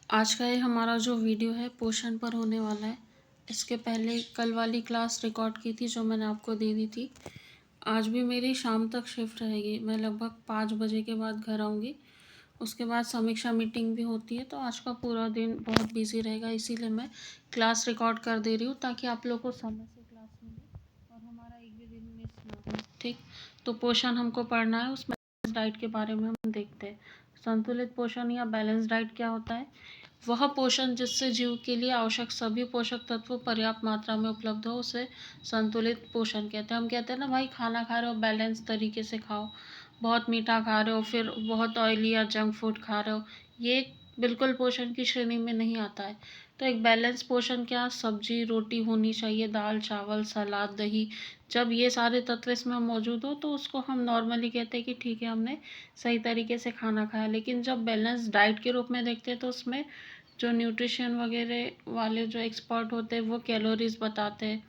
आज का ये हमारा जो वीडियो है पोषण पर होने वाला है। इसके पहले कल वाली क्लास रिकॉर्ड की थी जो मैंने आपको दे दी थी। आज भी मेरी शाम तक शिफ्ट रहेगी, मैं लगभग 5 बजे के बाद घर आऊँगी। उसके बाद समीक्षा मीटिंग भी होती है, तो आज का पूरा दिन बहुत बिजी रहेगा, इसीलिए मैं क्लास रिकॉर्ड कर दे रही हूँ ताकि आप लोग को समय से क्लास मिले और हमारा एक भी दिन मिस ना हो। ठीक, तो पोषण हमको पढ़ना है, उसमें डाइट के बारे में हम देखते हैं। संतुलित पोषण या बैलेंस डाइट क्या होता है? वह पोषण जिससे जीव के लिए आवश्यक सभी पोषक तत्व पर्याप्त मात्रा में उपलब्ध हो उसे संतुलित पोषण कहते हैं। हम कहते हैं ना भाई, खाना खा रहे हो बैलेंस तरीके से खाओ, बहुत मीठा खा रहे हो फिर बहुत ऑयली या जंक फूड खा रहे हो, ये बिल्कुल पोषण की श्रेणी में नहीं आता है। तो एक बैलेंस पोषण क्या, सब्जी रोटी होनी चाहिए, दाल चावल सलाद दही, जब ये सारे तत्व इसमें मौजूद हो तो उसको हम नॉर्मली कहते हैं कि ठीक है हमने सही तरीके से खाना खाया। लेकिन जब बैलेंस डाइट के रूप में देखते हैं तो उसमें जो न्यूट्रिशन वगैरह वाले जो एक्सपर्ट होते हैं वो कैलोरीज बताते हैं,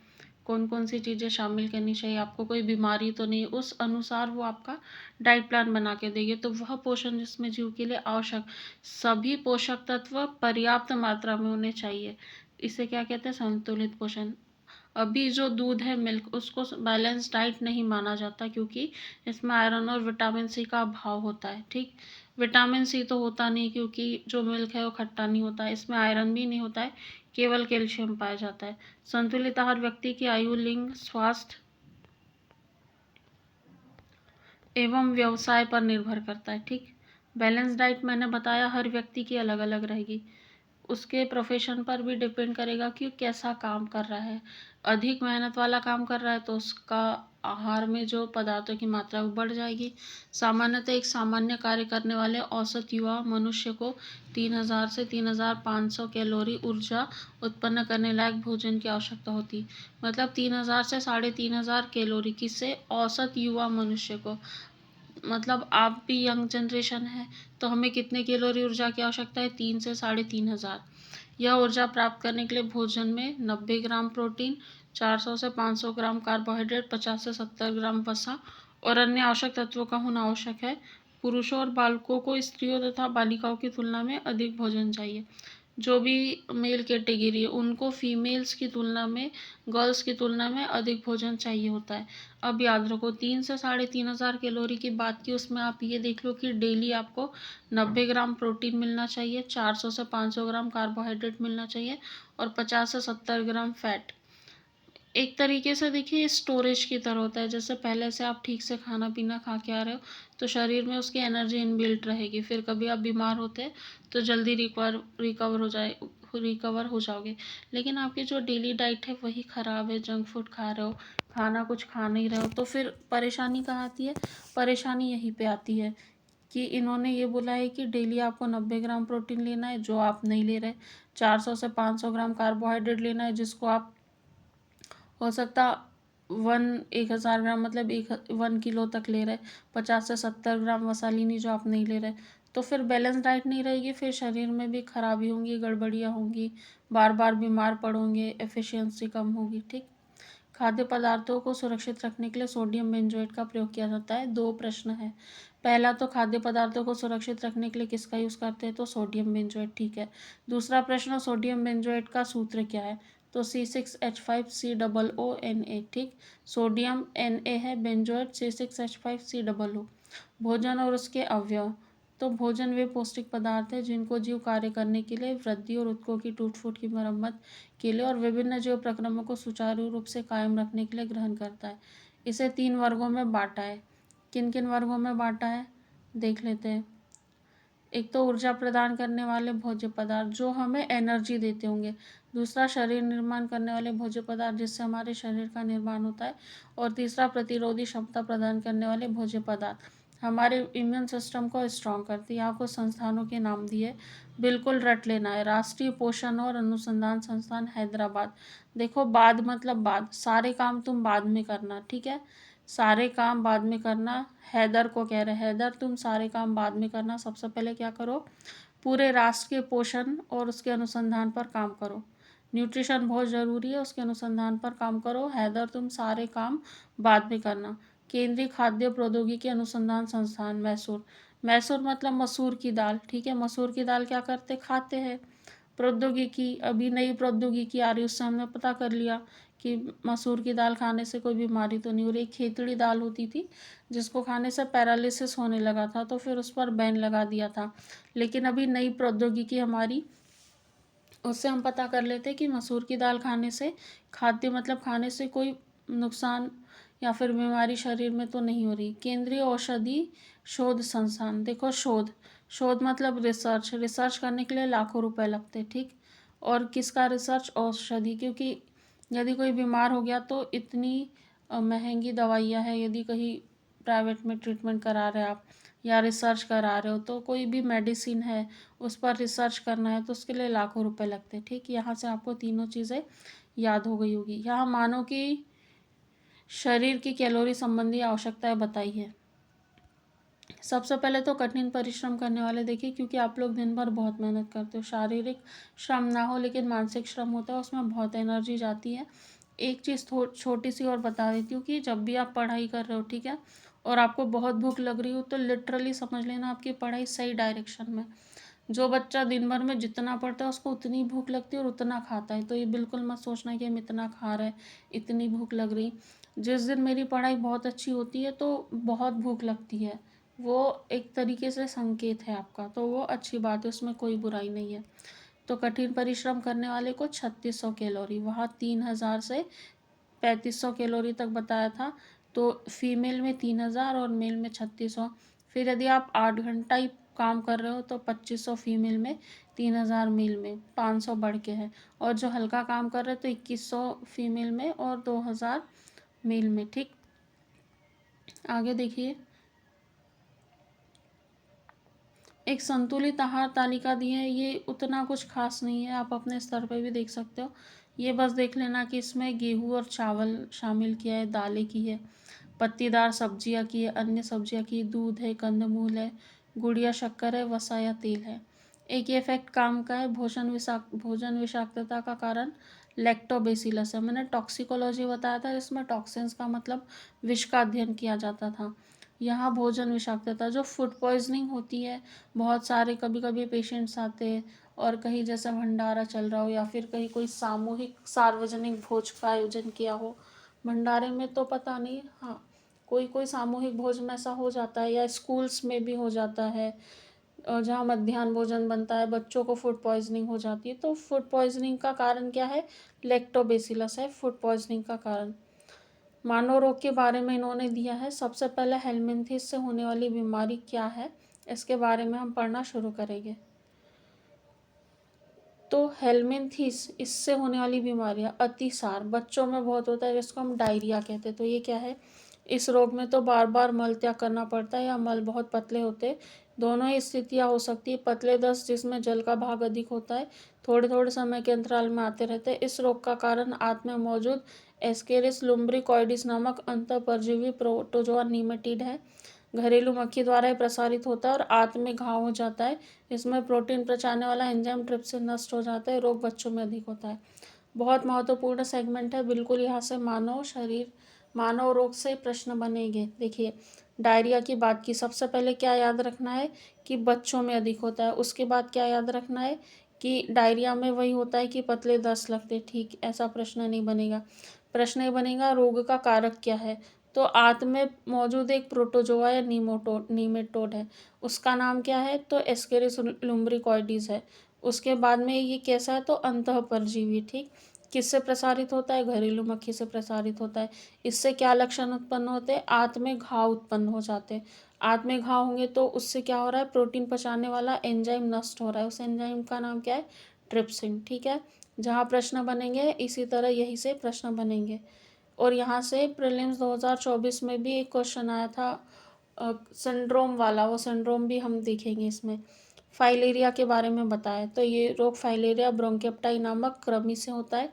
कौन कौन सी चीज़ें शामिल करनी चाहिए, आपको कोई बीमारी तो नहीं, उस अनुसार वो आपका डाइट प्लान बना के देंगे। तो वह पोषण जिसमें जीव के लिए आवश्यक सभी पोषक तत्व पर्याप्त मात्रा में होने चाहिए, इसे क्या कहते हैं, संतुलित पोषण। अभी जो दूध है मिल्क, उसको बैलेंस डाइट नहीं माना जाता क्योंकि इसमें आयरन और विटामिन सी का अभाव होता है। ठीक, विटामिन सी तो होता नहीं क्योंकि जो मिल्क है वो खट्टा नहीं होता है, इसमें आयरन भी नहीं होता है, केवल कैल्शियम पाया जाता है। संतुलित आहार व्यक्ति की आयु लिंग स्वास्थ्य एवं व्यवसाय पर निर्भर करता है। ठीक, बैलेंस डाइट मैंने बताया हर व्यक्ति की अलग अलग रहेगी, उसके प्रोफेशन पर भी डिपेंड करेगा कि कैसा काम कर रहा है। अधिक मेहनत वाला काम कर रहा है तो उसका आहार में जो पदार्थों की मात्रा वो बढ़ जाएगी। सामान्यतः एक सामान्य कार्य करने वाले औसत युवा मनुष्य को 3000 से 3500 कैलोरी ऊर्जा उत्पन्न करने लायक भोजन की आवश्यकता होती। मतलब 3000 से 3500 कैलोरी, किससे, औसत युवा मनुष्य को। मतलब आप भी यंग जनरेशन है तो हमें कितने कैलोरी ऊर्जा की आवश्यकता है, 3 से 3500। यह ऊर्जा प्राप्त करने के लिए भोजन में 90 ग्राम प्रोटीन, 400 से 500 ग्राम कार्बोहाइड्रेट, 50 से 70 ग्राम वसा और अन्य आवश्यक तत्वों का होना आवश्यक है। पुरुषों और बालकों को स्त्रियों तथा बालिकाओं की तुलना में अधिक भोजन चाहिए। जो भी मेल कैटेगरी है उनको फीमेल्स की तुलना में, गर्ल्स की तुलना में अधिक भोजन चाहिए होता है। अब याद रखो, 3 से 3500 कैलोरी की बात की, उसमें आप ये देख लो कि डेली आपको 90 ग्राम प्रोटीन मिलना चाहिए, 400 से 500 ग्राम कार्बोहाइड्रेट मिलना चाहिए और 50 से 70 ग्राम फैट। एक तरीके से देखिए स्टोरेज की तरह होता है, जैसे पहले से आप ठीक से खाना पीना खा के आ रहे हो तो शरीर में उसकी एनर्जी इनबिल्ट रहेगी, फिर कभी आप बीमार होते हैं तो जल्दी रिकवर हो जाओगे। लेकिन आपकी जो डेली डाइट है वही ख़राब है, जंक फूड खा रहे हो, खाना कुछ खा नहीं रहे हो, तो फिर परेशानी कहाँ आती है, परेशानी यहीं पे आती है कि इन्होंने ये बोला है कि डेली आपको 90 ग्राम प्रोटीन लेना है जो आप नहीं ले रहे, 400 से 500 ग्राम कार्बोहाइड्रेट लेना है जिसको आप हो सकता 1000 ग्राम मतलब 1 किलो तक ले रहे, 50 से 70 ग्राम वसालिनी जो आप नहीं ले रहे, तो फिर बैलेंस डाइट नहीं रहेगी, फिर शरीर में भी खराबी होंगी, गड़बड़ियाँ होंगी, बार बार बीमार पड़ोगे, एफिशिएंसी कम होगी। ठीक, खाद्य पदार्थों को सुरक्षित रखने के लिए सोडियम बेंजोएट का प्रयोग किया जाता है। 2 प्रश्न है, पहला तो खाद्य पदार्थों को सुरक्षित रखने के लिए किसका यूज़ करते हैं, तो सोडियम बेंजोएट। ठीक है, दूसरा प्रश्न, सोडियम बेंजोएट का सूत्र क्या है, तो C6H5COO। ठीक, सोडियम Na है, बेंजोएट C6H5COO। भोजन और उसके अवयव, तो भोजन वे पौष्टिक पदार्थ हैं जिनको जीव कार्य करने के लिए, वृद्धि और ऊतकों की टूट फूट की मरम्मत के लिए और विभिन्न जीव प्रक्रमों को सुचारू रूप से कायम रखने के लिए ग्रहण करता है। इसे 3 वर्गों में बांटा है। किन किन वर्गों में बांटा है देख लेते हैं। एक तो ऊर्जा प्रदान करने वाले भोज्य पदार्थ जो हमें एनर्जी देते होंगे, दूसरा शरीर निर्माण करने वाले भोज्य पदार्थ जिससे हमारे शरीर का निर्माण होता है, और तीसरा प्रतिरोधी क्षमता प्रदान करने वाले भोज्य पदार्थ हमारे इम्यून सिस्टम को स्ट्रॉन्ग करती है। यहाँ कुछ संस्थानों के नाम दिए, बिल्कुल रट लेना है। राष्ट्रीय पोषण और अनुसंधान संस्थान हैदराबाद। देखो, बाद मतलब बाद, सारे काम तुम बाद में करना, ठीक है, सारे काम बाद में करना। हैदर को कह रहे, हैदर तुम सारे काम बाद में करना, सबसे पहले क्या करो, पूरे राष्ट्र के पोषण और उसके अनुसंधान पर काम करो। न्यूट्रिशन बहुत ज़रूरी है, उसके अनुसंधान पर काम करो। हैदर तुम सारे काम बाद में करना। केंद्रीय खाद्य प्रौद्योगिकी अनुसंधान संस्थान मैसूर, मैसूर मतलब मसूर की दाल, ठीक है। मसूर की दाल क्या करते, खाते हैं। प्रौद्योगिकी, अभी नई प्रौद्योगिकी आ रही, उससे हमने पता कर लिया कि मसूर की दाल खाने से कोई बीमारी तो नहीं हो रही। खिचड़ी दाल होती थी जिसको खाने से पैरालिसिस होने लगा था, तो फिर उस पर बैन लगा दिया था। लेकिन अभी नई प्रौद्योगिकी हमारी, उससे हम पता कर लेते हैं कि मसूर की दाल खाने से, खाद्य मतलब खाने से कोई नुकसान या फिर बीमारी शरीर में तो नहीं हो रही। केंद्रीय औषधि शोध संस्थान, देखो शोध, शोध मतलब रिसर्च, रिसर्च करने के लिए लाखों रुपए लगते, ठीक। और किसका रिसर्च, औषधि, क्योंकि यदि कोई बीमार हो गया तो इतनी महंगी दवाइयाँ हैं। यदि कहीं प्राइवेट में ट्रीटमेंट करा रहे आप या रिसर्च करा रहे हो, तो कोई भी मेडिसिन है उस पर रिसर्च करना है तो उसके लिए लाखों रुपए लगते हैं, ठीक। यहाँ से आपको तीनों चीज़ें याद हो गई होगी। यहाँ मानव की शरीर की कैलोरी संबंधी आवश्यकताएं बताई है। सबसे पहले तो कठिन परिश्रम करने वाले देखिए, क्योंकि आप लोग दिन भर बहुत मेहनत करते हो। शारीरिक श्रम ना हो लेकिन मानसिक श्रम होता है, उसमें बहुत एनर्जी जाती है। एक चीज़ छोटी सी और बता देती हूँ कि जब भी आप पढ़ाई कर रहे हो, ठीक है, और आपको बहुत भूख लग रही हो, तो लिटरली समझ लेना आपकी पढ़ाई सही डायरेक्शन में। जो बच्चा दिन भर में जितना पढ़ता है उसको उतनी भूख लगती है और उतना खाता है, तो ये बिल्कुल मत सोचना कि हम इतना खा रहे हैं, इतनी भूख लग रही। जिस दिन मेरी पढ़ाई बहुत अच्छी होती है तो बहुत भूख लगती है, वो एक तरीके से संकेत है आपका, तो वो अच्छी बात है, उसमें कोई बुराई नहीं है। तो कठिन परिश्रम करने वाले को 3600 कैलोरी, वहाँ 3000 से 3500 कैलोरी तक बताया था। तो फीमेल में 3000 और मेल में 3600। फिर यदि आप 8 घंटा ही काम कर रहे हो तो 2500 फीमेल में, 3000 मेल में, 500 बढ़ के है। और जो हल्का काम कर रहे हो तो 2100 फीमेल में और 2000 मेल में, ठीक। आगे देखिए, एक संतुलित आहार तालिका दी है, ये उतना कुछ खास नहीं है, आप अपने स्तर पर भी देख सकते हो। ये बस देख लेना कि इसमें गेहूँ और चावल शामिल किया है, दालें की है, पत्तीदार सब्जियां की है, अन्य सब्जियां की, दूध है, कंदमूल है, गुड़ या शक्कर है, वसा या तेल है। एक ये फैक्ट काम का है, भोजन विषाक्तता का कारण लैक्टोबैसिलस है। मैंने टॉक्सिकोलॉजी बताया था, इसमें टॉक्सिन्स का मतलब विष का अध्ययन किया जाता था। यहाँ भोजन विषाक्तता, जो फूड पॉइजनिंग होती है, बहुत सारे कभी कभी पेशेंट्स आते हैं और कहीं जैसे भंडारा चल रहा हो या फिर कहीं कोई सामूहिक सार्वजनिक भोज का आयोजन किया हो, भंडारे में तो पता नहीं, हाँ कोई कोई सामूहिक भोज में ऐसा हो जाता है, या स्कूल्स में भी हो जाता है, और जहाँ मध्याह्न भोजन बनता है बच्चों को फूड पॉइजनिंग हो जाती है। तो फूड पॉइजनिंग का कारण क्या है, लैक्टोबैसिलस है फूड पॉइजनिंग का कारण। मानव रोग के बारे में इन्होंने दिया है। सबसे पहले हेलमिंथिस से होने वाली बीमारी क्या है, इसके बारे में हम पढ़ना शुरू करेंगे। तो हेलमिंथिस, इससे होने वाली बीमारियां, अतिसार बच्चों में बहुत होता है जिसको हम डायरिया कहते हैं। तो ये क्या है, इस रोग में तो बार बार मल त्याग करना पड़ता है या मल बहुत पतले होते हैं, दोनों ही स्थितियाँ हो सकती है। पतले दस्त जिसमें जल का भाग अधिक होता है, थोड़े थोड़े समय के अंतराल में आते रहते हैं। इस रोग का कारण आंत में मौजूद एस्केरिस लुम्ब्रिकॉइडिस नामक अंतःपरजीवी प्रोटोजोआ निमेटिड है। घरेलू मक्खी द्वारा ही प्रसारित होता है और आंत में घाव हो जाता है। इसमें प्रोटीन पचाने वाला एंजाइम ट्रिप्सिन नष्ट हो जाता है। रोग बच्चों में अधिक होता है। बहुत महत्वपूर्ण सेगमेंट है, बिल्कुल यहाँ से मानव रोग से प्रश्न बनेंगे। देखिए, डायरिया की बात की, सबसे पहले क्या याद रखना है कि बच्चों में अधिक होता है। उसके बाद क्या याद रखना है कि डायरिया में वही होता है कि पतले दस्त लगते, ठीक। ऐसा प्रश्न नहीं बनेगा। प्रश्न ये बनेगा रोग का कारक क्या है, तो आंत में मौजूद एक प्रोटोजोआ या नीमेटोड है, उसका नाम क्या है, तो एस्केरिस लुम्ब्रिकॉइडिस है। उसके बाद में ये कैसा है, तो अंतःपरजीवी, ठीक। किससे प्रसारित होता है, घरेलू मक्खी से प्रसारित होता है। इससे क्या लक्षण उत्पन्न होते हैं, आंत में घाव उत्पन्न हो जाते हैं। आंत में घाव होंगे तो उससे क्या हो रहा है, प्रोटीन पचाने वाला एंजाइम नष्ट हो रहा है। उस एंजाइम का नाम क्या है, ट्रिप्सिन, ठीक है। जहाँ प्रश्न बनेंगे इसी तरह यहीं से प्रश्न बनेंगे। और यहाँ से प्रीलिम्स 2024 में भी एक क्वेश्चन आया था सिंड्रोम वाला, वो सिंड्रोम भी हम देखेंगे इसमें। फाइलेरिया के बारे में बताया, तो ये रोग फाइलेरिया ब्रोंकियोप्टाई नामक कृमि से होता है।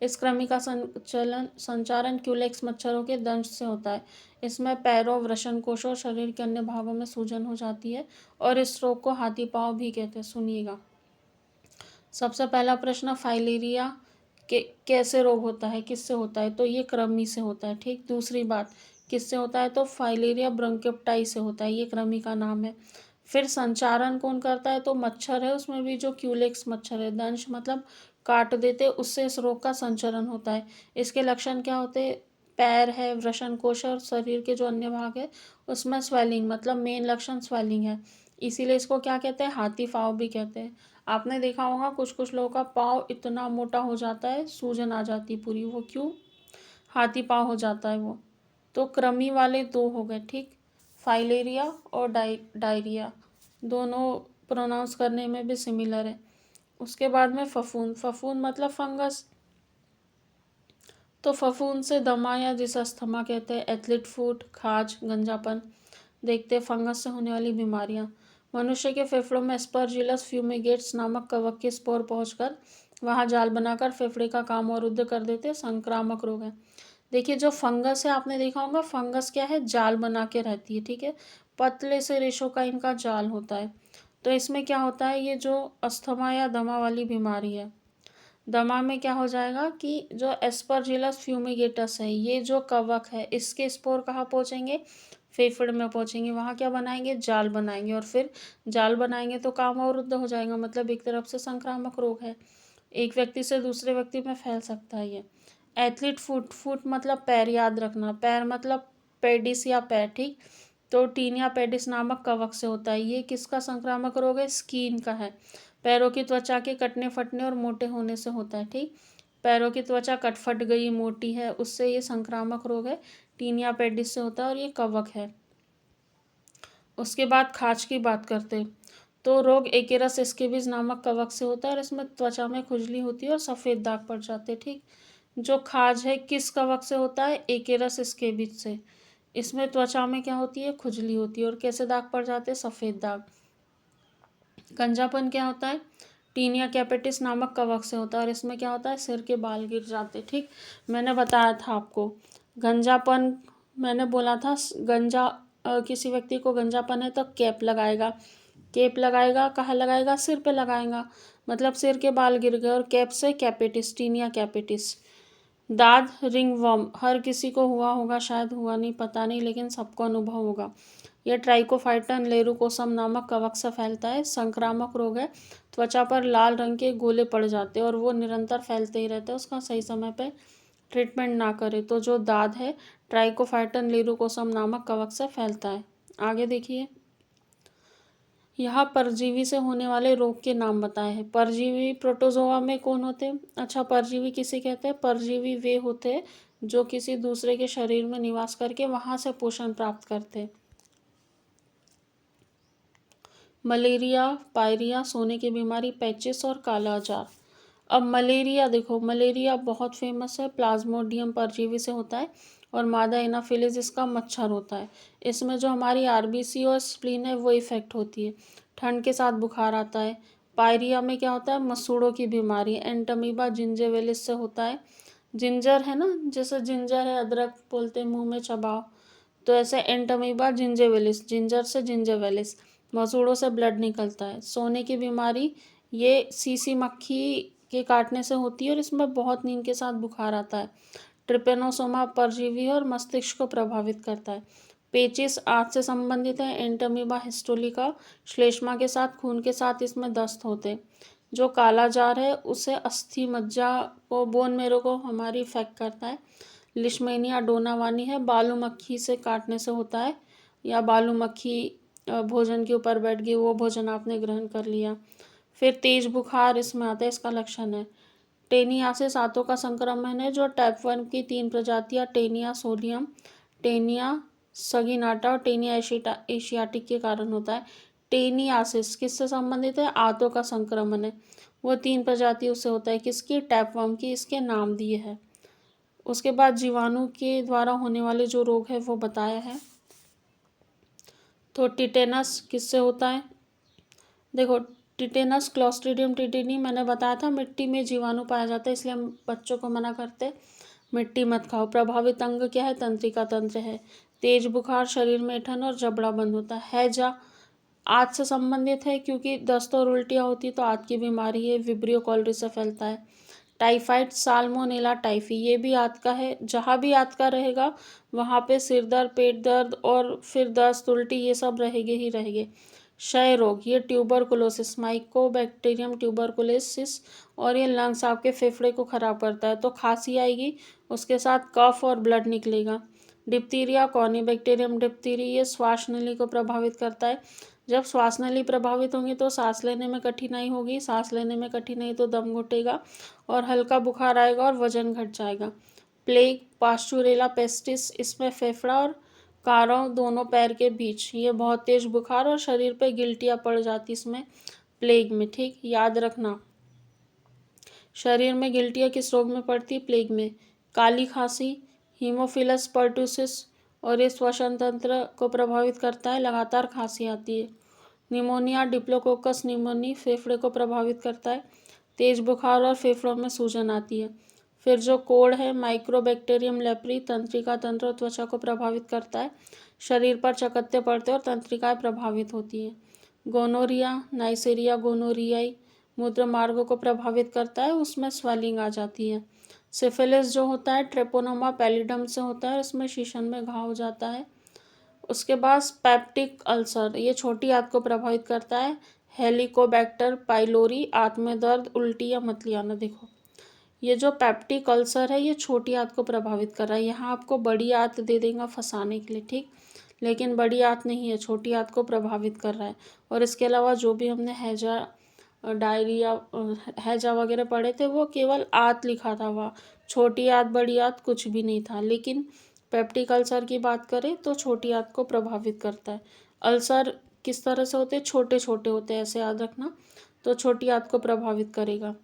इस कृमि का संचारण क्यूलेक्स मच्छरों के दंश से होता है। इसमें पैरों, वृषण कोशों और शरीर के अन्य भागों में सूजन हो जाती है और इस रोग को हाथी पाँव भी कहते हैं। सुनिएगा, सबसे पहला प्रश्न, फाइलेरिया के कैसे रोग होता है, किससे होता है, तो ये कृमि से होता है, ठीक। दूसरी बात, किससे होता है, तो फाइलेरिया ब्रोंकियोप्टाई से होता है, ये कृमि का नाम है। फिर संचारण कौन करता है, तो मच्छर है, उसमें भी जो क्यूलेक्स मच्छर है, दंश मतलब काट देते, उससे इस रोग का संचरण होता है। इसके लक्षण क्या होते हैं, पैर है, वृषण कोश और शरीर के जो अन्य भाग है उसमें स्वेलिंग, मतलब मेन लक्षण स्वेलिंग है। इसीलिए इसको क्या कहते हैं, हाथी पाँव भी कहते हैं। आपने देखा होगा कुछ कुछ लोगों का पाँव इतना मोटा हो जाता है, सूजन आ जाती पूरी, वो क्यों, हाथी पाँव हो जाता है वो। तो कृमि वाले दो हो गए, ठीक। फाइलेरिया और डायरिया दोनों प्रोनाउंस करने में भी सिमिलर है। उसके बाद में फफूंद, फफूंद मतलब फंगस। तो फफूंद से दमा या जिसे अस्थमा कहते हैं, एथलीट फुट, खाज, गंजापन देखते हैं। फंगस से होने वाली बीमारियां, मनुष्य के फेफड़ों में एस्परजिलस फ्यूमिगेट्स नामक कवक के स्पोर पहुंचकर वहां जाल बनाकर फेफड़े का काम अवरुद्ध कर देते, संक्रामक रोग है। देखिए जो फंगस है, आपने देखा होगा फंगस क्या है, जाल बना के रहती है, ठीक है, पतले से रेशों का इनका जाल होता है। तो इसमें क्या होता है, ये जो अस्थमा या दमा वाली बीमारी है, दमा में क्या हो जाएगा कि जो एस्परजिलस फ्यूमिगेटस है, ये जो कवक है, इसके स्पोर कहाँ पहुँचेंगे, फेफड़े में पहुँचेंगे, वहाँ क्या बनाएंगे, जाल बनाएंगे, और फिर जाल बनाएंगे तो काम अवरुद्ध हो जाएगा, मतलब एक तरफ से संक्रामक रोग है, एक व्यक्ति से दूसरे व्यक्ति में फैल सकता है ये। एथलीट फुट, फुट मतलब पैर, याद रखना, पैर मतलब पेडिस या पैर, ठीक। तो टीनिया पेडिस नामक कवक से होता है। ये किसका संक्रामक रोग है, स्किन का है, पैरों की त्वचा के कटने फटने और मोटे होने से होता है, ठीक। पैरों की त्वचा कट फट गई, मोटी है, उससे ये संक्रामक रोग है, टीनिया पेडिस से होता है, और ये कवक है। उसके बाद खाज की बात करते हैं, तो रोग एकेरस स्केबीज नामक कवक से होता है, और इसमें त्वचा में खुजली होती है और सफ़ेद दाग पड़ जाते हैं, ठीक। जो खाज है किस कवक से होता है, एकेरस स्केबीज से। इसमें त्वचा में क्या होती है, खुजली होती है और कैसे दाग पड़ जाते हैं, सफ़ेद दाग। गंजापन क्या होता है, टीनिया कैपिटिस नामक कवक से होता है, और इसमें क्या होता है, सिर के बाल गिर जाते, ठीक। मैंने बताया था आपको गंजापन, मैंने बोला था गंजा किसी व्यक्ति को गंजापन है तो कैप लगाएगा, कैप लगाएगा, कहाँ लगाएगा, सिर पे लगाएगा, मतलब सिर के बाल गिर गए, और कैप से कैपिटिस, टीनिया कैपिटिस। दाद, रिंगवर्म, हर किसी को हुआ होगा, शायद हुआ नहीं, पता नहीं, लेकिन सबको अनुभव होगा। यह ट्राइकोफाइटन लेरुकोसम नामक कवक से फैलता है, संक्रामक रोग है, त्वचा पर लाल रंग के गोले पड़ जाते हैं और वो निरंतर फैलते ही रहते हैं, उसका सही समय पे ट्रीटमेंट ना करे तो जो दाद है ट्राइकोफाइटन लेरुकोसम नामक कवक से फैलता है। आगे देखिए, यहाँ परजीवी से होने वाले रोग के नाम बताए हैं। परजीवी प्रोटोजोआ में कौन होते हैं, अच्छा परजीवी किसे कहते हैं, परजीवी वे होते हैं जो किसी दूसरे के शरीर में निवास करके वहाँ से पोषण प्राप्त करते हैं। मलेरिया, पायरिया, सोने की बीमारी, पैचिस और कालाजार। अब मलेरिया देखो, मलेरिया बहुत फेमस है, प्लाज्मोडियम परजीवी से होता है, और मादा एनाफिलीज इसका मच्छर होता है। इसमें जो हमारी आरबीसी और स्प्लीन है वो इफेक्ट होती है, ठंड के साथ बुखार आता है। पायरिया में क्या होता है, मसूड़ों की बीमारी, एंटमीबा जिंजेवेलिस से होता है। जिंजर है ना, जैसे जिंजर है, अदरक बोलते हैं, मुंह में चबाओ, तो ऐसे एंटमीबा जिंजेवेलिस, जिंजर से जिंजेवेलिस, मसूड़ों से ब्लड निकलता है। सोने की बीमारी, ये सीसी मक्खी के काटने से होती है और इसमें बहुत नींद के साथ बुखार आता है। ट्रिपेनोसोमा परजीवी और मस्तिष्क को प्रभावित करता है। पेचिस आंत से संबंधित है, एंटमीबा हिस्टोलिका श्लेष्मा के साथ, खून के साथ इसमें दस्त होते हैं। जो कालाजार है उसे अस्थि मज्जा को, बोन मेरो को हमारी इफेक्ट करता है। लिश्मेनिया डोनावानी है, बालू मक्खी से काटने से होता है, या बालू मक्खी भोजन के ऊपर बैठ गई, वो भोजन आपने ग्रहण कर लिया। फिर तेज बुखार इसमें आता है, इसका लक्षण है। टेनियासिस आंतों का संक्रमण है जो टाइप 1 की 3 प्रजातियां, टेनिया सोडियम, टेनिया सगिनाटा और टेनिया एशियाटिक के कारण होता है। टेनियासिस किससे संबंधित है, आंतों का संक्रमण है, वो 3 प्रजातियों से होता है, किसकी, टाइप 1 की, इसके नाम दिए हैं। उसके बाद जीवाणु के द्वारा होने वाले जो रोग है वो बताया है। तो टिटेनस किससे होता है, देखो टिटेनस क्लॉस्ट्रीडियम टिटेनी, मैंने बताया था मिट्टी में जीवाणु पाया जाता है, इसलिए हम बच्चों को मना करते मिट्टी मत खाओ। प्रभावित अंग क्या है, तंत्रिका तंत्र है। तेज बुखार, शरीर में ठंड और जबड़ा बंद होता है। हैजा आंत से संबंधित है, क्योंकि दस्त और उल्टियाँ होती तो आंत की बीमारी है, विब्रियो कॉलरी से फैलता है। टाइफाइड, साल्मोनेला टाइफी, ये भी आंत का है, जहाँ भी आंत का रहेगा वहाँ पे सिर दर्द, पेट दर्द और फिर दस्त, उल्टी, ये सब रहेंगे ही रहेंगे। क्षय रोग, ये ट्यूबरकुलोसिस, माइकोबैक्टीरियम ट्यूबरकुलोसिस, और ये लंग्स आपके फेफड़े को खराब करता है। तो खांसी आएगी, उसके साथ कफ और ब्लड निकलेगा। डिप्थीरिया, कॉर्निबैक्टीरियम डिप्थीरी, ये श्वास नली को प्रभावित करता है। जब श्वास नली प्रभावित होंगी तो सांस लेने में कठिनाई होगी, सांस लेने में कठिनाई तो दम घुटेगा और हल्का बुखार आएगा और वजन घट जाएगा। प्लेग, पास्चुरेला पेस्टिस, इसमें फेफड़ा और कारों दोनों पैर के बीच ये बहुत तेज बुखार और शरीर पे गिल्टियाँ पड़ जाती इसमें प्लेग में। ठीक, याद रखना, शरीर में गिल्टियाँ किस रोग में पड़ती? प्लेग में। काली खांसी, हीमोफिलस पर्टुसिस, और ये श्वसन तंत्र को प्रभावित करता है, लगातार खांसी आती है। निमोनिया, डिप्लोकोकस निमोनी, फेफड़े को प्रभावित करता है, तेज बुखार और फेफड़ों में सूजन आती है। फिर जो कोढ़ है, माइक्रोबैक्टीरियम लेप्री, तंत्रिका तंत्र और त्वचा को प्रभावित करता है, शरीर पर चकत्ते पड़ते और तंत्रिकाएं प्रभावित होती हैं। गोनोरिया, नाइसेरिया गोनोरियाई, मूत्र मार्ग को प्रभावित करता है, उसमें स्वेलिंग आ जाती है। सिफिलिस जो होता है ट्रेपोनोमा पैलिडम से होता है, उसमें शीशन में घाव हो जाता है। उसके बाद पेप्टिक अल्सर, ये छोटी आंत को प्रभावित करता है। हेलिकोबैक्टर पाइलोरी, आंत में दर्द, उल्टी या मतली आना। देखो, ये जो पेप्टिक अल्सर है ये छोटी आंत को प्रभावित कर रहा है। यहाँ आपको बड़ी आंत दे देगा फंसाने के लिए, ठीक, लेकिन बड़ी आंत नहीं है, छोटी आंत को प्रभावित कर रहा है। और इसके अलावा जो भी हमने हैजा, डायरिया, हैजा वगैरह पढ़े थे वो केवल आंत लिखा था, वहाँ छोटी आंत बड़ी आंत कुछ भी नहीं था। लेकिन पेप्टिक अल्सर की बात करें तो छोटी आंत को प्रभावित करता है। अल्सर किस तरह से होते हैं? छोटे छोटे होते हैं, ऐसे याद रखना। तो छोटी आंत को प्रभावित करेगा।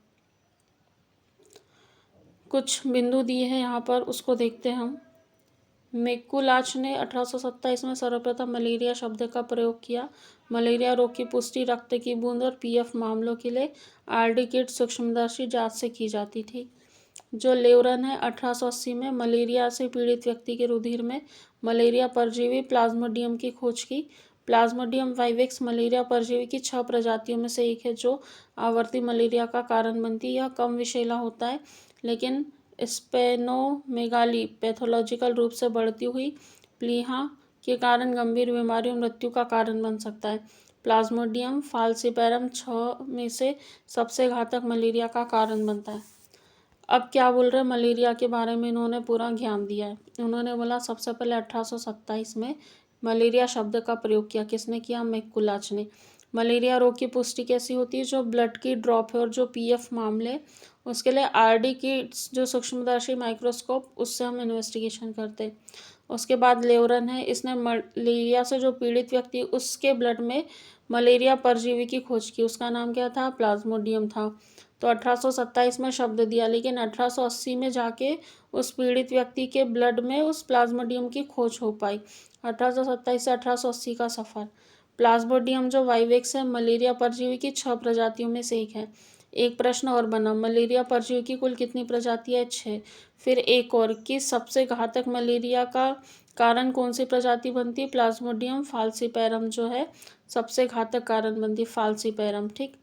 कुछ बिंदु दिए हैं यहाँ पर, उसको देखते हैं हम। मैकुलाच ने 1827 में सर्वप्रथम मलेरिया शब्द का प्रयोग किया। मलेरिया रोग की पुष्टि रक्त की बूंद और पीएफ मामलों के लिए आरडी किट सूक्ष्मदर्शी जांच से की जाती थी। जो लेवरन है 1880 में मलेरिया से पीड़ित व्यक्ति के रुधिर में मलेरिया परजीवी प्लाज्मोडियम की खोज की। प्लाज्मोडियम वाइवेक्स मलेरिया परजीवी की 6 प्रजातियों में से एक है जो आवर्ती मलेरिया का कारण बनती है। यह कम विषैला होता है, लेकिन स्पेनोमेगाली पैथोलॉजिकल रूप से बढ़ती हुई प्लीहा के कारण गंभीर बीमारी और मृत्यु का कारण बन सकता है। प्लाज्मोडियम फाल्सिपेरम 6 में से सबसे घातक मलेरिया का कारण बनता है। अब क्या बोल रहे हैं मलेरिया के बारे में, इन्होंने पूरा ज्ञान दिया है। उन्होंने बोला सबसे पहले 1827 में मलेरिया शब्द का प्रयोग किया। किसने किया? मैकुलाच ने। मलेरिया रोग की पुष्टि कैसी होती है? जो ब्लड की ड्रॉप है और जो पीएफ मामले, उसके लिए आरडी की जो सूक्ष्मदर्शी माइक्रोस्कोप, उससे हम इन्वेस्टिगेशन करते हैं। उसके बाद लेवरन है, इसने मलेरिया से जो पीड़ित व्यक्ति उसके ब्लड में मलेरिया परजीवी की खोज की। उसका नाम क्या था? प्लाज्मोडियम था। तो 1827 में शब्द दिया, लेकिन 1880 में जाके उस पीड़ित व्यक्ति के ब्लड में उस प्लाज्मोडियम की खोज हो पाई। 1827 से 1880 का सफ़र। प्लाज्मोडियम जो वाइवेक्स है मलेरिया परजीवी की 6 प्रजातियों में से एक है। एक प्रश्न और बना, मलेरिया परजीवी की कुल कितनी प्रजातियाँ? 6। फिर एक और कि सबसे घातक मलेरिया का कारण कौन सी प्रजाति बनती है? प्लाज्मोडियम फाल्सिपेरम जो है सबसे घातक कारण बनती है, फाल्सिपेरम। ठीक,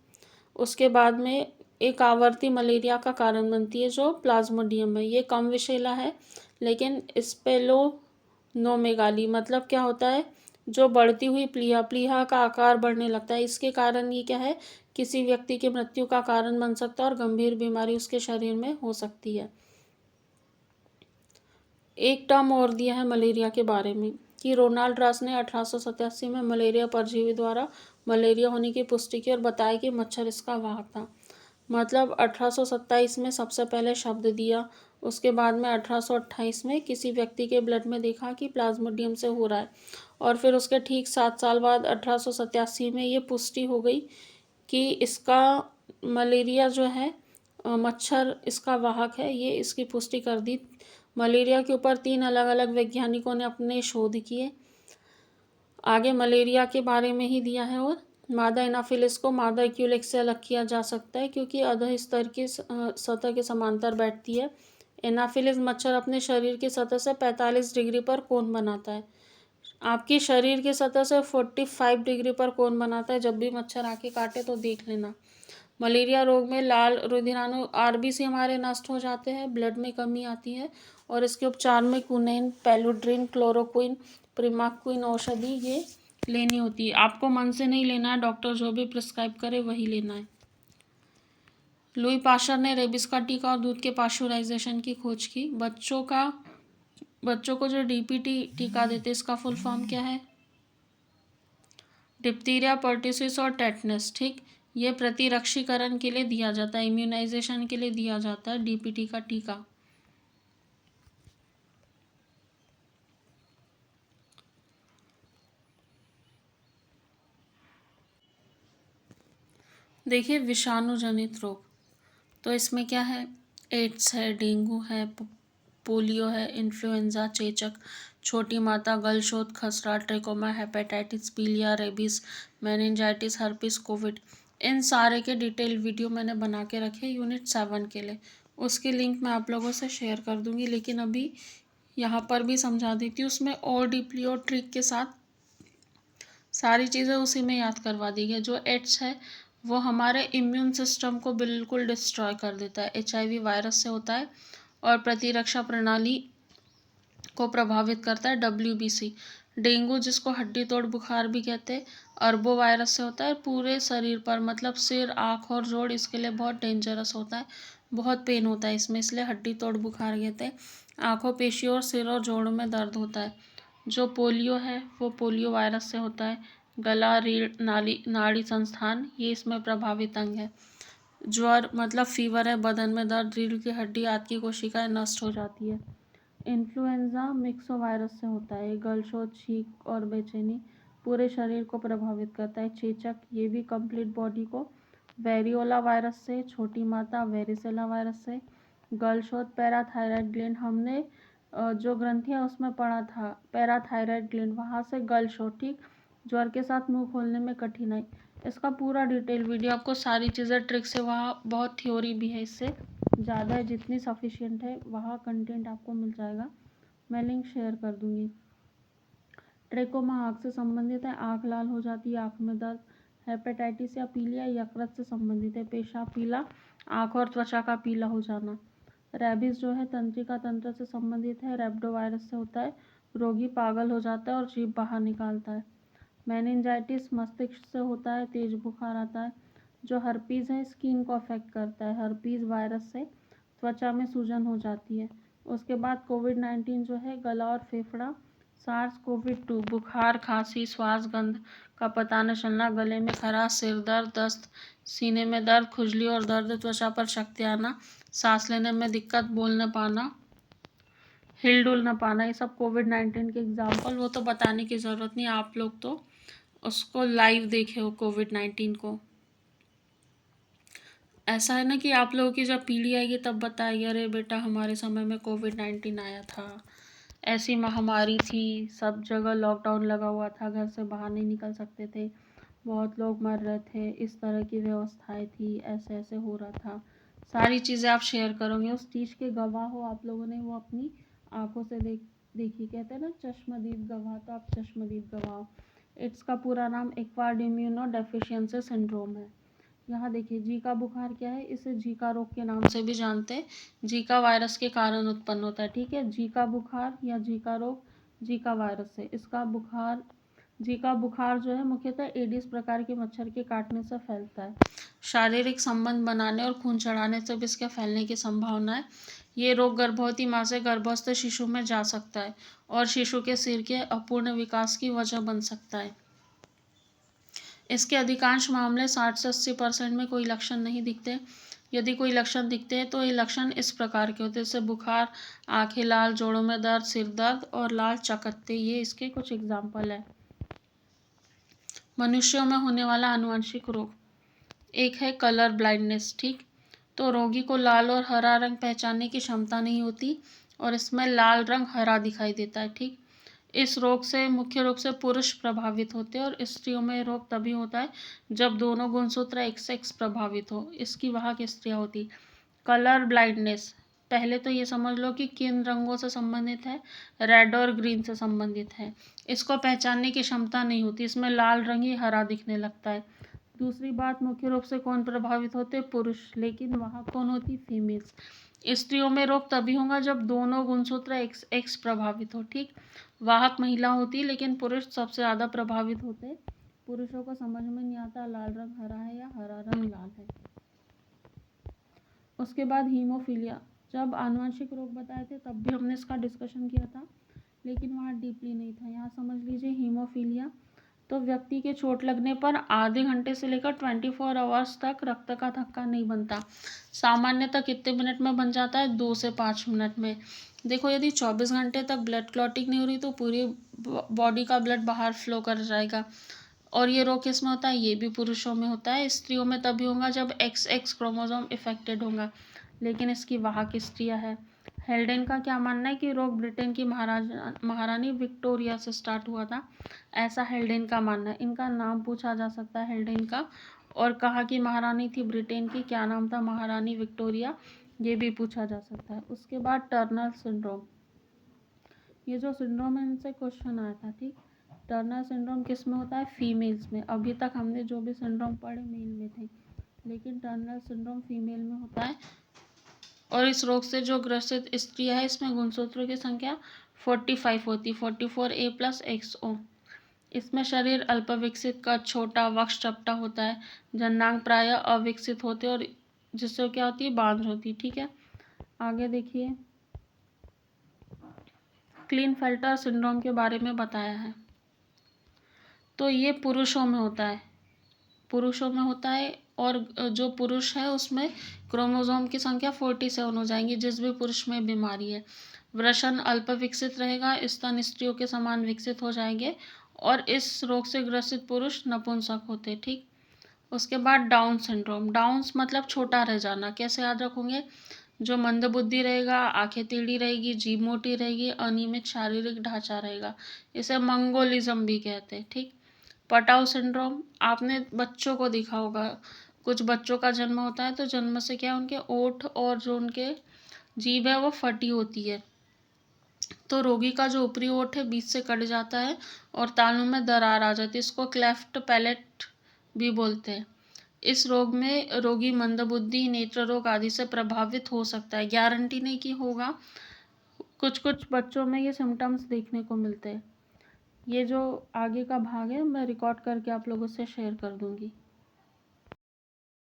उसके बाद में एक आवर्ती मलेरिया का कारण बनती है जो प्लाज्मोडियम है। ये कम विषैला है, लेकिन स्पेलोनोमेगाली मतलब क्या होता है? जो बढ़ती हुई प्लीहा का आकार बढ़ने लगता है। इसके कारण ये क्या है? किसी व्यक्ति की मृत्यु का कारण बन सकता है और गंभीर बीमारी उसके शरीर में हो सकती है। एक टर्म और दिया है मलेरिया के बारे में कि रोनाल्ड रॉस ने 1887 में मलेरिया परजीवी द्वारा मलेरिया होने की पुष्टि की और बताया कि मच्छर इसका वाहक था। मतलब 1827 में सबसे पहले शब्द दिया, उसके बाद में 1828 में किसी व्यक्ति के ब्लड में देखा कि प्लाज्मोडियम से हो रहा है, और फिर उसके ठीक 7 साल बाद 1887 में ये पुष्टि हो गई कि इसका मलेरिया जो है मच्छर इसका वाहक है। ये इसकी पुष्टि कर दी। मलेरिया के ऊपर 3 अलग अलग वैज्ञानिकों ने अपने शोध किए। आगे मलेरिया के बारे में ही दिया है। और मादा एनाफिलिस को मादा एक्यूलेक्स से अलग किया जा सकता है क्योंकि अधः स्तर की सतह के समांतर बैठती है। एनाफिलिस मच्छर अपने शरीर की सतह से 45 डिग्री पर कोन बनाता है। आपकी शरीर की सतह से 45 डिग्री पर कोन बनाता है। जब भी मच्छर आके काटे तो देख लेना। मलेरिया रोग में लाल रुधिराणु आरबीसी हमारे नष्ट हो जाते हैं, ब्लड में कमी आती है, और इसके उपचार में क्विनैन, पेलुड्रिन, क्लोरोक्विन, प्रिमाक्विन औषधि ये लेनी होती है। आपको मन से नहीं लेना है, डॉक्टर जो भी प्रिस्क्राइब करे वही लेना है। लुई पाश्चर ने रेबिस का टीका और दूध के पाश्चराइजेशन की खोज की। बच्चों को जो डीपीटी टीका देते इसका फुल फॉर्म क्या है? डिप्थीरिया, पर्टिसिस और टेटनस। ठीक, ये प्रतिरक्षीकरण के लिए दिया जाता है, इम्यूनाइजेशन के लिए दिया जाता है डीपीटी का टीका। देखिए, विषाणु जनित रोग, तो इसमें क्या है? एड्स है, डेंगू है, पोलियो है, इन्फ्लुएंजा, चेचक, छोटी माता, गलशोथ, खसरा, ट्रेकोमा, हेपेटाइटिस, पीलिया, रेबीज, मेनिंजाइटिस, हर्पिस, कोविड, इन सारे के डिटेल वीडियो मैंने बना के रखे यूनिट 7 के लिए। उसकी लिंक मैं आप लोगों से शेयर कर दूंगी, लेकिन अभी यहाँ पर भी समझा देती हूँ। उसमें और डीपली और ट्रिक के साथ सारी चीज़ें उसी में याद करवा दी गई। जो एड्स है वो हमारे इम्यून सिस्टम को बिल्कुल डिस्ट्रॉय कर देता है, HIV वायरस से होता है और प्रतिरक्षा प्रणाली को प्रभावित करता है, WBC। डेंगू, जिसको हड्डी तोड़ बुखार भी कहते हैं, अरबो वायरस से होता है पूरे शरीर पर, मतलब सिर, आँख और जोड़, इसके लिए बहुत डेंजरस होता है, बहुत पेन होता है इसमें, इसलिए हड्डी तोड़ बुखार कहते हैं। आँखों, पेशियों और सिर और जोड़ों में दर्द होता है। जो पोलियो है वो पोलियो वायरस से होता है। गला, रीढ़, नाड़ी संस्थान, ये इसमें प्रभावित अंग है। ज्वर मतलब फीवर है, बदन में दर्द, रीढ़ की हड्डी आदि की कोशिकाएं नष्ट हो जाती है। इन्फ्लुएंजा मिक्सो वायरस से होता है। गलशोथ, छींक और बेचैनी पूरे शरीर को प्रभावित करता है। चेचक, ये भी कंप्लीट बॉडी को। वेरियोला वायरस से, छोटी माता, वेरिसेला वायरस से। गलशोथ, पैराथायराइड ग्लैंड, हमने जो ग्रंथि है उसमें पढ़ा था पैराथायराइड ग्लैंड, वहाँ से गलशोथ। ठीक, ज्वर के साथ मुंह खोलने में कठिनाई, इसका पूरा डिटेल वीडियो आपको सारी चीज़ें ट्रिक से, वहाँ बहुत थ्योरी भी है, इससे ज़्यादा है, जितनी सफिशिएंट है वहाँ कंटेंट आपको मिल जाएगा, मैं लिंक शेयर कर दूँगी। ट्रेकोमा आँख से संबंधित है, आँख लाल हो जाती है, आँख में दर्द। हेपेटाइटिस या पीलिया यकृत से संबंधित है, पेशाब पीला, आँख और त्वचा का पीला हो जाना। रेबीज जो है तंत्रिका तंत्र से संबंधित है, रेब्डो वायरस से होता है, रोगी पागल हो जाता है और जीभ बाहर निकालता है। मेनिंजाइटिस मस्तिष्क से होता है, तेज बुखार आता है। जो हर्पीज़ है स्किन को अफेक्ट करता है, हर्पीज़ वायरस से त्वचा में सूजन हो जाती है। उसके बाद कोविड-19 जो है गला और फेफड़ा। SARS-CoV-2 बुखार, खांसी, श्वास गंध का पता न चलना, गले में खराश, सिर दर्द, दस्त, सीने में दर्द, खुजली और दर्द, त्वचा पर शक्ति आना, सांस लेने में दिक्कत, बोल न पाना, हिल-डुल न पाना, ये सब कोविड-19 के एग्जाम्पल। वो तो बताने की ज़रूरत नहीं, आप लोग तो उसको लाइव देखे हो कोविड-19 को। ऐसा है ना कि आप लोगों की जब पीढ़ी आएगी तब बताएगी, अरे बेटा हमारे समय में कोविड-19 आया था, ऐसी महामारी थी, सब जगह लॉकडाउन लगा हुआ था, घर से बाहर नहीं निकल सकते थे, बहुत लोग मर रहे थे, इस तरह की व्यवस्थाएं थी, ऐसे ऐसे हो रहा था। सारी चीज़ें आप शेयर करोगे, उस चीज़ के गवाह हो आप लोगों ने, वो अपनी आंखों से देखी। कहते हैं ना चश्मदीद गवाह, तो आप चश्मदीद गवाह हो। इट्स का पूरा नाम एक्वायर्ड इम्यूनो डेफिशिएंसी सिंड्रोम है। यहाँ देखिए, जीका बुखार क्या है, इसे जीका रोग के नाम से भी जानते हैं, जीका वायरस के कारण उत्पन्न होता है। ठीक है, जीका बुखार या जीका रोग जीका वायरस से, जीका बुखार जो है मुख्यतः एडिस प्रकार के मच्छर के काटने से फैलता है। शारीरिक संबंध बनाने और खून चढ़ाने से भी इसके फैलने की संभावना है। ये रोग गर्भवती माँ से गर्भस्थ शिशु में जा सकता है और शिशु के सिर के अपूर्ण विकास की वजह बन सकता है। इसके अधिकांश मामले 60 से 80% में कोई लक्षण नहीं दिखते। यदि कोई लक्षण दिखते हैं तो ये लक्षण इस प्रकार के होते हैं, जैसे बुखार, आंखें लाल, जोड़ों में दर्द, सिर दर्द और लाल चकत्ते, ये इसके कुछ एग्जाम्पल है। मनुष्यों में होने वाला आनुवंशिक रोग, एक है कलर ब्लाइंडनेस। ठीक, तो रोगी को लाल और हरा रंग पहचानने की क्षमता नहीं होती और इसमें लाल रंग हरा दिखाई देता है। ठीक, इस रोग से मुख्य रूप से पुरुष प्रभावित होते हैं और स्त्रियों में रोग तभी होता है जब दोनों गुणसूत्र एक सेक्स प्रभावित हो, इसकी वाहक स्त्रियां होती। कलर ब्लाइंडनेस, पहले तो ये समझ लो कि किन रंगों से संबंधित है, रेड और ग्रीन से संबंधित है। इसको पहचानने की क्षमता नहीं होती, इसमें लाल रंग ही हरा दिखने लगता है। दूसरी बात, मुख्य रूप से कौन प्रभावित होते? पुरुष। लेकिन वाहक कौन होती? फीमेल्स। स्त्रियों में रोग तभी होगा जब दोनों गुणसूत्र एक्स एक्स प्रभावित हो। ठीक, वाहक महिला होती, लेकिन पुरुष सबसे ज़्यादा प्रभावित होते। पुरुषों को समझ में नहीं आता लाल रंग हरा है या हरा रंग लाल है। उसके बाद हीमोफीलिया। जब आनुवंशिक रोग बताए थे तब भी हमने इसका डिस्कशन किया था, लेकिन वहाँ डीपली नहीं था। यहाँ समझ लीजिए हीमोफीलिया तो व्यक्ति के चोट लगने पर आधे घंटे से लेकर 24 आवर्स तक रक्त का थक्का नहीं बनता। सामान्यतः कितने मिनट में बन जाता है? 2 से 5 मिनट में। देखो, यदि 24 घंटे तक ब्लड क्लॉटिंग नहीं हो रही तो पूरी बॉडी का ब्लड बाहर फ्लो कर जाएगा। और ये रोग किस में होता है? ये भी पुरुषों में होता है। स्त्रियों में तभी होगा जब XX क्रोमोसोम इफेक्टेड होगा, लेकिन इसकी वाहक स्त्रियां है। हेल्डेन का क्या मानना है कि रोग ब्रिटेन की महारानी विक्टोरिया से स्टार्ट हुआ था, ऐसा हेल्डेन का मानना है। इनका नाम पूछा जा सकता है हेल्डेन का, और कहाँ की महारानी थी ब्रिटेन की, क्या नाम था? महारानी विक्टोरिया, ये भी पूछा जा सकता है। उसके बाद टर्नर सिंड्रोम। ये जो सिंड्रोम है इनसे क्वेश्चन आया था। ठीक, टर्नर सिंड्रोम किस में होता है? फीमेल्स में। अभी तक हमने जो भी सिंड्रोम पढ़े मेल में थे, लेकिन टर्नर सिंड्रोम फीमेल में होता है। और इस रोग से जो ग्रसित स्त्री है इसमें गुणसूत्रों की संख्या 45 होती, 44A+XO। इसमें शरीर अल्पविकसित का छोटा वक्ष चपटा होता है। जननांग प्रायः अविकसित होते और जिससे क्या होती है? बांझ होती। ठीक है, आगे देखिए, क्लीनफेल्टर सिंड्रोम के बारे में बताया है। तो ये पुरुषों में होता है, पुरुषों में होता है। और जो पुरुष है उसमें क्रोमोसोम की संख्या 47 हो जाएंगी, जिस भी पुरुष में बीमारी है। वृषण अल्प विकसित रहेगा, स्तन स्त्रियों के समान विकसित हो जाएंगे, और इस रोग से ग्रसित पुरुष नपुंसक होते। ठीक, उसके बाद डाउन सिंड्रोम। डाउन्स मतलब छोटा रह जाना। कैसे याद रखोगे? जो मंदबुद्धि रहेगा, आंखें टेढ़ी रहेगी, जीभ मोटी रहेगी, अनियमित शारीरिक ढांचा रहेगा, इसे मंगोलिज्म भी कहते हैं। ठीक, पटाउ सिंड्रोम आपने बच्चों को देखा होगा, कुछ बच्चों का जन्म होता है तो जन्म से क्या उनके ओठ और जो उनके जीभ है वो फटी होती है, तो रोगी का जो ऊपरी ओठ है बीच से कट जाता है और तालू में दरार आ जाती है। इसको क्लेफ्ट पैलेट भी बोलते हैं। इस रोग में रोगी मंदबुद्धि, नेत्र रोग आदि से प्रभावित हो सकता है। गारंटी नहीं कि होगा, कुछ कुछ बच्चों में ये सिम्टम्स देखने को मिलते हैं। ये जो आगे का भाग है मैं रिकॉर्ड करके आप लोगों से शेयर कर दूंगी।